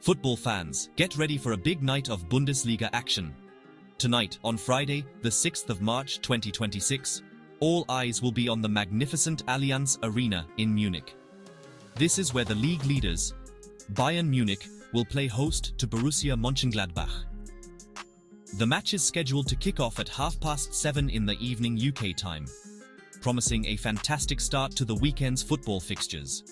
Football fans, get ready for a big night of Bundesliga action. Tonight, on Friday, the 6th of March 2026, all eyes will be on the magnificent Allianz Arena in Munich. This is where the league leaders, Bayern Munich, will play host to Borussia Mönchengladbach. The match is scheduled to kick off at 7:30 in the evening UK time, promising a fantastic start to the weekend's football fixtures.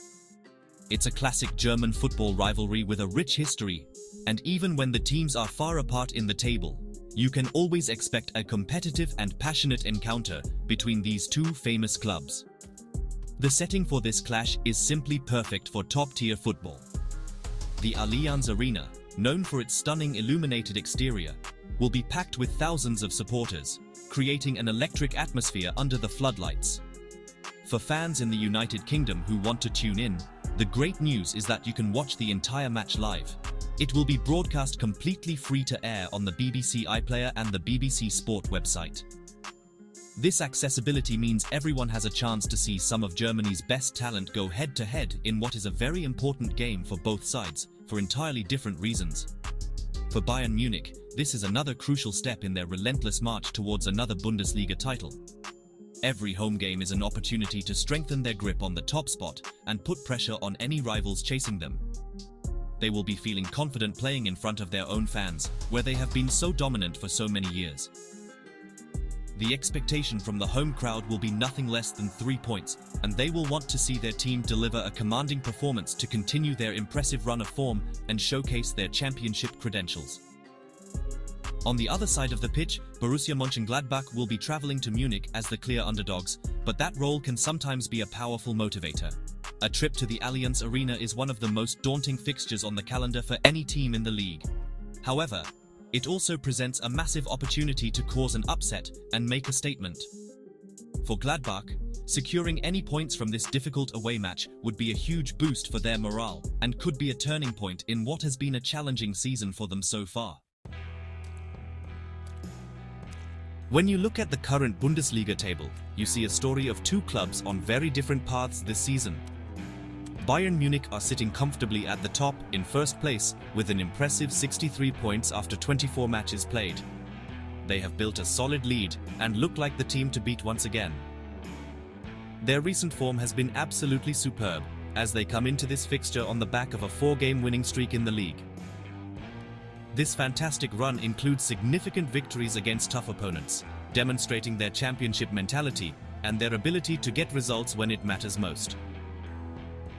It's a classic German football rivalry with a rich history, and even when the teams are far apart in the table, you can always expect a competitive and passionate encounter between these two famous clubs. The setting for this clash is simply perfect for top-tier football. The Allianz Arena, known for its stunning illuminated exterior, will be packed with thousands of supporters, creating an electric atmosphere under the floodlights. For fans in the United Kingdom who want to tune in, the great news is that you can watch the entire match live. It will be broadcast completely free to air on the BBC iPlayer and the BBC Sport website. This accessibility means everyone has a chance to see some of Germany's best talent go head-to-head in what is a very important game for both sides, for entirely different reasons. For Bayern Munich, this is another crucial step in their relentless march towards another Bundesliga title. Every home game is an opportunity to strengthen their grip on the top spot and put pressure on any rivals chasing them. They will be feeling confident playing in front of their own fans, where they have been so dominant for so many years. The expectation from the home crowd will be nothing less than 3 points, and they will want to see their team deliver a commanding performance to continue their impressive run of form and showcase their championship credentials. On the other side of the pitch, Borussia Mönchengladbach will be traveling to Munich as the clear underdogs, but that role can sometimes be a powerful motivator. A trip to the Allianz Arena is one of the most daunting fixtures on the calendar for any team in the league. However, it also presents a massive opportunity to cause an upset and make a statement. For Gladbach, securing any points from this difficult away match would be a huge boost for their morale and could be a turning point in what has been a challenging season for them so far. When you look at the current Bundesliga table, you see a story of two clubs on very different paths this season. Bayern Munich are sitting comfortably at the top in first place with an impressive 63 points after 24 matches played. They have built a solid lead and look like the team to beat once again. Their recent form has been absolutely superb, as they come into this fixture on the back of a 4-game winning streak in the league. This fantastic run includes significant victories against tough opponents, demonstrating their championship mentality and their ability to get results when it matters most.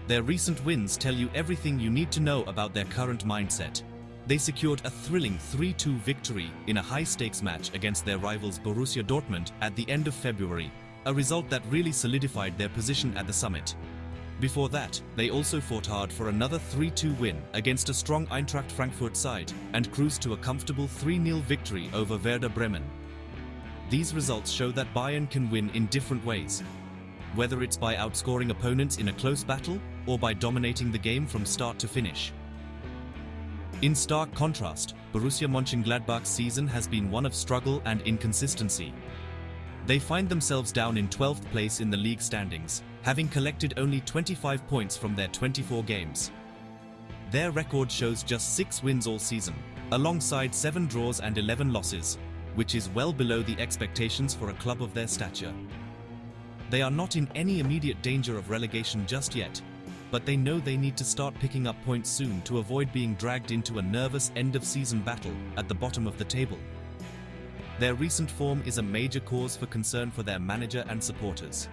Their recent wins tell you everything you need to know about their current mindset. They secured a thrilling 3-2 victory in a high-stakes match against their rivals Borussia Dortmund at the end of February, a result that really solidified their position at the summit. Before that, they also fought hard for another 3-2 win against a strong Eintracht Frankfurt side and cruised to a comfortable 3-0 victory over Werder Bremen. These results show that Bayern can win in different ways, whether it's by outscoring opponents in a close battle or by dominating the game from start to finish. In stark contrast, Borussia Mönchengladbach's season has been one of struggle and inconsistency. They find themselves down in 12th place in the league standings, having collected only 25 points from their 24 games. Their record shows just 6 wins all season, alongside 7 draws and 11 losses, which is well below the expectations for a club of their stature. They are not in any immediate danger of relegation just yet, but they know they need to start picking up points soon to avoid being dragged into a nervous end-of-season battle at the bottom of the table. Their recent form is a major cause for concern for their manager and supporters.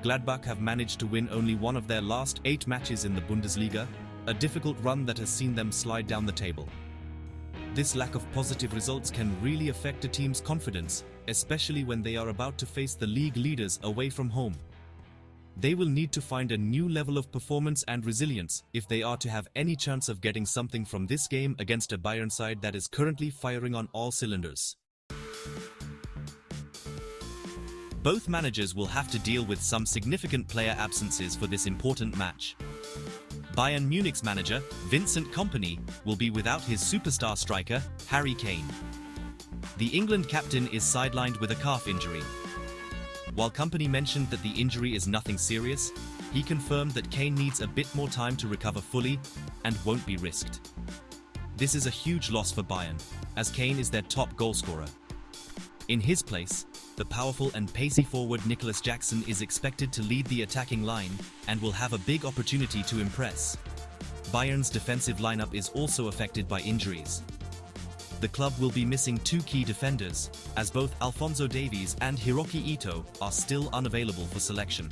Gladbach have managed to win only one of their last 8 matches in the Bundesliga, a difficult run that has seen them slide down the table. This lack of positive results can really affect a team's confidence, especially when they are about to face the league leaders away from home. They will need to find a new level of performance and resilience if they are to have any chance of getting something from this game against a Bayern side that is currently firing on all cylinders. Both managers will have to deal with some significant player absences for this important match. Bayern Munich's manager, Vincent Kompany, will be without his superstar striker, Harry Kane. The England captain is sidelined with a calf injury. While Kompany mentioned that the injury is nothing serious, He confirmed that Kane needs a bit more time to recover fully and won't be risked. This is a huge loss for Bayern, as Kane is their top goalscorer. In his place, the powerful and pacey forward Nicolas Jackson is expected to lead the attacking line and will have a big opportunity to impress. Bayern's defensive lineup is also affected by injuries. The club will be missing two key defenders, as both Alphonso Davies and Hiroki Ito are still unavailable for selection.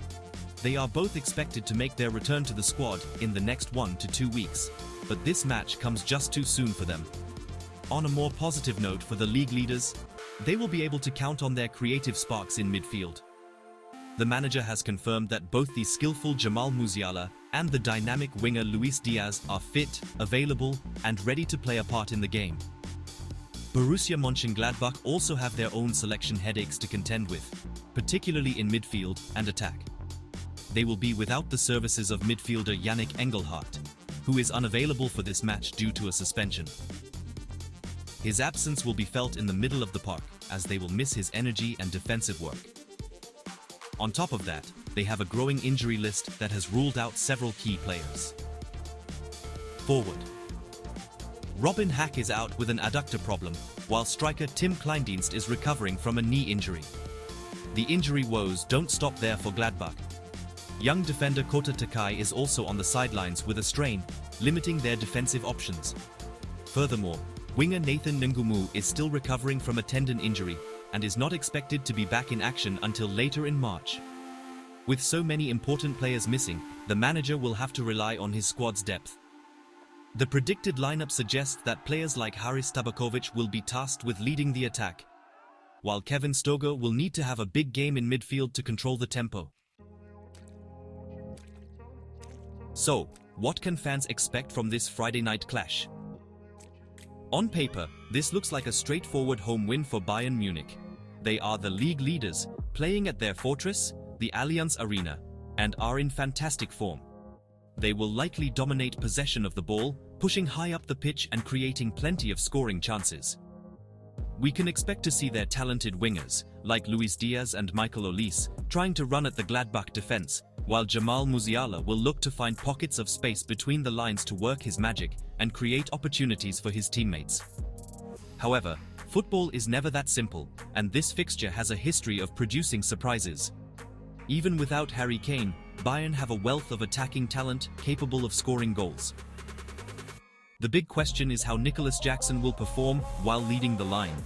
They are both expected to make their return to the squad in the next 1 to 2 weeks, but this match comes just too soon for them. On a more positive note for the league leaders, they will be able to count on their creative sparks in midfield. The manager has confirmed that both the skillful Jamal Musiala and the dynamic winger Luis Diaz are fit, available, and ready to play a part in the game. Borussia Mönchengladbach also have their own selection headaches to contend with, particularly in midfield and attack. They will be without the services of midfielder Yannick Engelhardt, who is unavailable for this match due to a suspension. His absence will be felt in the middle of the park, as they will miss his energy and defensive work. On top of that, they have a growing injury list that has ruled out several key players. Forward. Robin Hack is out with an adductor problem, while striker Tim Kleindienst is recovering from a knee injury. The injury woes don't stop there for Gladbach. Young defender Kota Takai is also on the sidelines with a strain, limiting their defensive options. Furthermore, winger Nathan Ngumu is still recovering from a tendon injury and is not expected to be back in action until later in March. With so many important players missing, the manager will have to rely on his squad's depth. The predicted lineup suggests that players like Haris Tabakovic will be tasked with leading the attack, while Kevin Stoger will need to have a big game in midfield to control the tempo. So, what can fans expect from this Friday night clash? On paper, this looks like a straightforward home win for Bayern Munich. They are the league leaders, playing at their fortress, the Allianz Arena, and are in fantastic form. They will likely dominate possession of the ball, pushing high up the pitch and creating plenty of scoring chances. We can expect to see their talented wingers, like Luis Diaz and Michael Olise, trying to run at the Gladbach defense, while Jamal Musiala will look to find pockets of space between the lines to work his magic and create opportunities for his teammates. However, football is never that simple, and this fixture has a history of producing surprises. Even without Harry Kane, Bayern have a wealth of attacking talent capable of scoring goals. The big question is how Nicolas Jackson will perform while leading the line.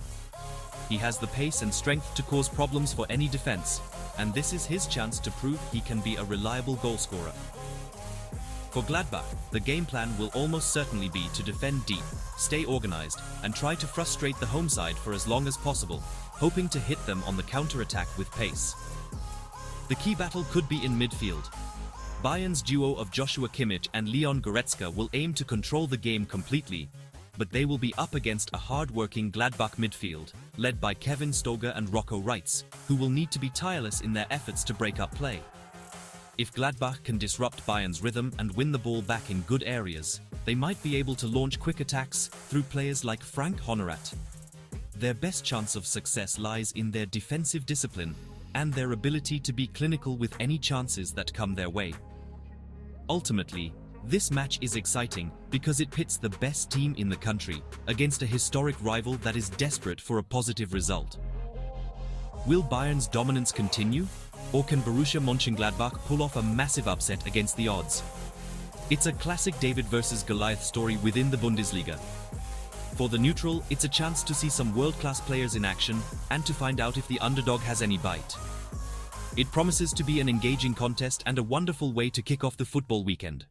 He has the pace and strength to cause problems for any defense, and this is his chance to prove he can be a reliable goalscorer. For Gladbach, the game plan will almost certainly be to defend deep, stay organized, and try to frustrate the home side for as long as possible, hoping to hit them on the counter-attack with pace. The key battle could be in midfield. Bayern's duo of Joshua Kimmich and Leon Goretzka will aim to control the game completely, but they will be up against a hard-working Gladbach midfield, led by Kevin Stoger and Rocco Reitz, who will need to be tireless in their efforts to break up play. If Gladbach can disrupt Bayern's rhythm and win the ball back in good areas, they might be able to launch quick attacks through players like Frank Honorat. Their best chance of success lies in their defensive discipline and their ability to be clinical with any chances that come their way. Ultimately, this match is exciting because it pits the best team in the country against a historic rival that is desperate for a positive result. Will Bayern's dominance continue, or can Borussia Mönchengladbach pull off a massive upset against the odds? It's a classic David versus Goliath story within the Bundesliga. For the neutral, it's a chance to see some world-class players in action and to find out if the underdog has any bite. It promises to be an engaging contest and a wonderful way to kick off the football weekend.